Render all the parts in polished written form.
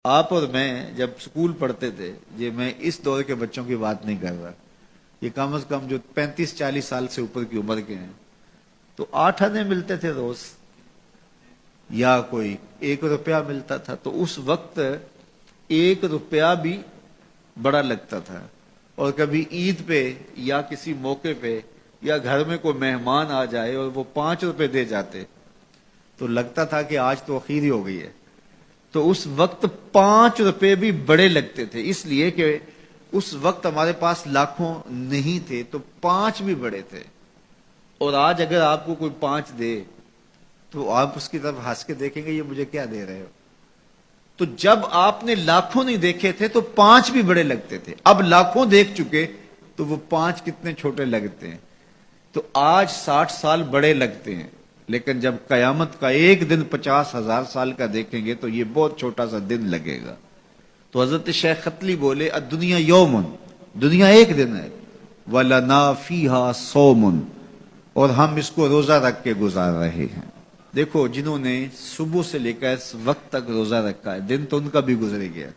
آپ اور میں جب سکول پڑھتے تھے، یہ میں اس دور کے بچوں کی بات نہیں کر رہا، یہ کم از کم جو 35-40 سال سے اوپر کی عمر کے ہیں، تو 8 آنے ملتے تھے روز، یا کوئی 1 روپیہ ملتا تھا، تو اس وقت 1 روپیہ بھی بڑا لگتا تھا۔ اور کبھی عید پہ یا کسی موقع پہ یا گھر میں کوئی مہمان آ جائے اور وہ 5 روپے دے جاتے تو لگتا تھا کہ آج تو اخیر ہی ہو گئی ہے۔ تو اس وقت 5 روپے بھی بڑے لگتے تھے، اس لیے کہ اس وقت ہمارے پاس لاکھوں نہیں تھے، تو 5 بھی بڑے تھے۔ اور آج اگر آپ کو کوئی 5 دے تو آپ اس کی طرف ہنس کے دیکھیں گے، یہ مجھے کیا دے رہے ہو؟ تو جب آپ نے لاکھوں نہیں دیکھے تھے تو 5 بھی بڑے لگتے تھے، اب لاکھوں دیکھ چکے تو وہ 5 کتنے چھوٹے لگتے ہیں۔ تو آج 60 سال بڑے لگتے ہیں، لیکن جب قیامت کا ایک دن 50,000 سال کا دیکھیں گے تو یہ بہت چھوٹا سا دن لگے گا۔ تو حضرت شیخ ختلی بولے الدنیا یومن، دنیا ایک دن ہے، وَلَنَا فِيهَا صَوْمٌ، اور ہم اس کو روزہ رکھ کے گزار رہے ہیں۔ دیکھو جنہوں نے صبح سے لے کر اس وقت تک روزہ رکھا ہے، دن تو ان کا بھی گزر گیا،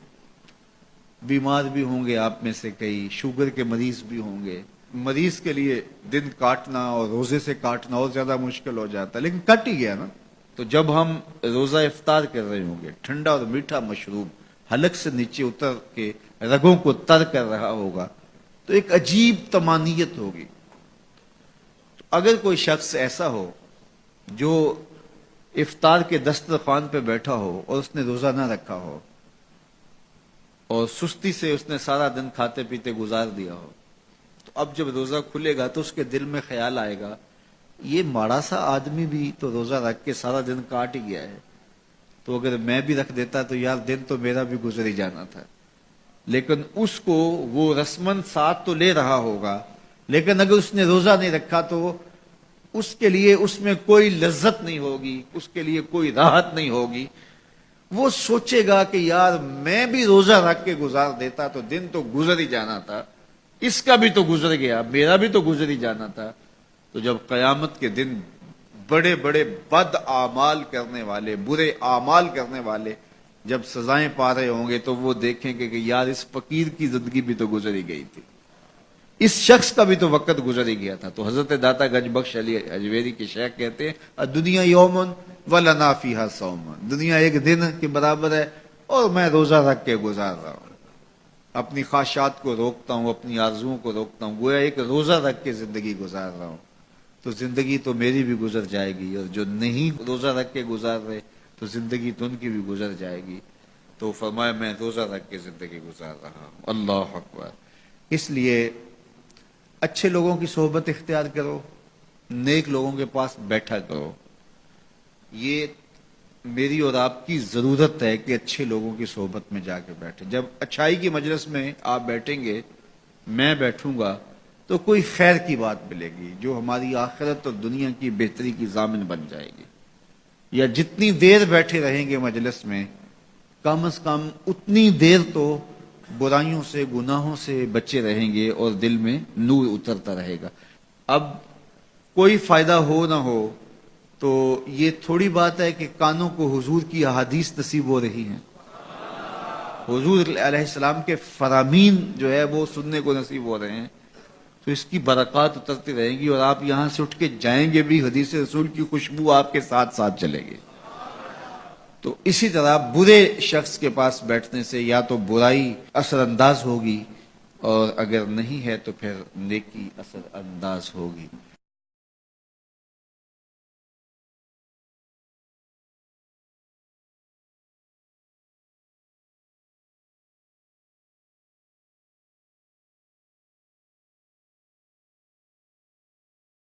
بیمار بھی ہوں گے آپ میں سے کئی، شوگر کے مریض بھی ہوں گے، مریض کے لیے دن کاٹنا اور روزے سے کاٹنا اور زیادہ مشکل ہو جاتا ہے، لیکن کٹ ہی گیا نا۔ تو جب ہم روزہ افطار کر رہے ہوں گے، ٹھنڈا اور میٹھا مشروب حلق سے نیچے اتر کے رگوں کو تر کر رہا ہوگا، تو ایک عجیب طمانینت ہوگی۔ اگر کوئی شخص ایسا ہو جو افطار کے دسترخوان پہ بیٹھا ہو اور اس نے روزہ نہ رکھا ہو اور سستی سے اس نے سارا دن کھاتے پیتے گزار دیا ہو، تو اب جب روزہ کھلے گا تو اس کے دل میں خیال آئے گا یہ ماڑا سا آدمی بھی تو روزہ رکھ کے سارا دن کاٹ ہی گیا ہے، تو اگر میں بھی رکھ دیتا تو یار دن تو میرا بھی گزر ہی جانا تھا۔ لیکن اس کو وہ رسمن ساتھ تو لے رہا ہوگا، لیکن اگر اس نے روزہ نہیں رکھا تو اس کے لیے اس میں کوئی لذت نہیں ہوگی، اس کے لیے کوئی راحت نہیں ہوگی۔ وہ سوچے گا کہ یار میں بھی روزہ رکھ کے گزار دیتا تو دن تو گزر ہی جانا تھا، اس کا بھی تو گزر گیا، میرا بھی تو گزر ہی جانا تھا۔ تو جب قیامت کے دن بڑے بڑے بد اعمال کرنے والے، برے اعمال کرنے والے جب سزائیں پا رہے ہوں گے تو وہ دیکھیں گے کہ یار اس فقیر کی زندگی بھی تو گزر ہی گئی تھی، اس شخص کا بھی تو وقت گزر ہی گیا تھا۔ تو حضرت داتا گنج بخش علی اجویری کے شیخ کہتے ہیں دنیا یومن وَلَنَا فِيهَا صَوْمٌ، دنیا ایک دن کے برابر ہے اور میں روزہ رکھ کے گزار رہا ہوں، اپنی خواہشات کو روکتا ہوں، اپنی آرزوؤں کو روکتا ہوں، گویا ایک روزہ رکھ کے زندگی گزار رہا ہوں۔ تو زندگی تو میری بھی گزر جائے گی، اور جو نہیں روزہ رکھ کے گزار رہے تو زندگی تو ان کی بھی گزر جائے گی۔ تو فرمایا میں روزہ رکھ کے زندگی گزار رہا ہوں۔ اللہ اکبر۔ اس لیے اچھے لوگوں کی صحبت اختیار کرو، نیک لوگوں کے پاس بیٹھا کرو۔ یہ میری اور آپ کی ضرورت ہے کہ اچھے لوگوں کی صحبت میں جا کے بیٹھے۔ جب اچھائی کی مجلس میں آپ بیٹھیں گے، میں بیٹھوں گا، تو کوئی خیر کی بات ملے گی جو ہماری آخرت اور دنیا کی بہتری کی ضامن بن جائے گی۔ یا جتنی دیر بیٹھے رہیں گے مجلس میں، کم از کم اتنی دیر تو برائیوں سے، گناہوں سے بچے رہیں گے اور دل میں نور اترتا رہے گا۔ اب کوئی فائدہ ہو نہ ہو تو یہ تھوڑی بات ہے کہ کانوں کو حضور کی احادیث نصیب ہو رہی ہیں، حضور علیہ السلام کے فرامین جو ہے وہ سننے کو نصیب ہو رہے ہیں، تو اس کی برکات اترتی رہیں گی، اور آپ یہاں سے اٹھ کے جائیں گے بھی حدیث رسول کی خوشبو آپ کے ساتھ ساتھ چلے گی۔ تو اسی طرح برے شخص کے پاس بیٹھنے سے یا تو برائی اثر انداز ہوگی، اور اگر نہیں ہے تو پھر نیکی اثر انداز ہوگی۔